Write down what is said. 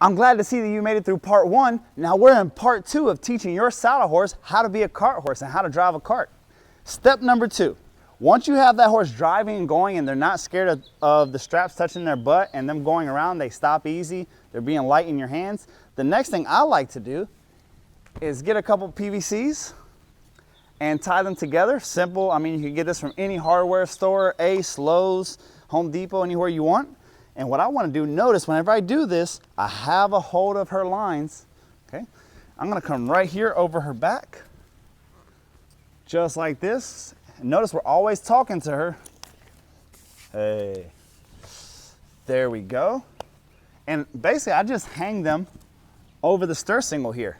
I'm glad to see that you made it through part 1. Now we're in part 2 of teaching your saddle horse how to be a cart horse and how to drive a cart. Step number 2, once you have that horse driving and going and they're not scared of the straps touching their butt and them going around, they stop easy, they're being light in your hands. The next thing I like to do is get a couple PVCs and tie them together. Simple, I mean, you can get this from any hardware store, Ace, Lowe's, Home Depot, anywhere you want. And what I want to do, notice whenever I do this, I have a hold of her lines, okay? I'm going to come right here over her back, just like this. And notice we're always talking to her. Hey, there we go. And basically I just hang them over the stir single here.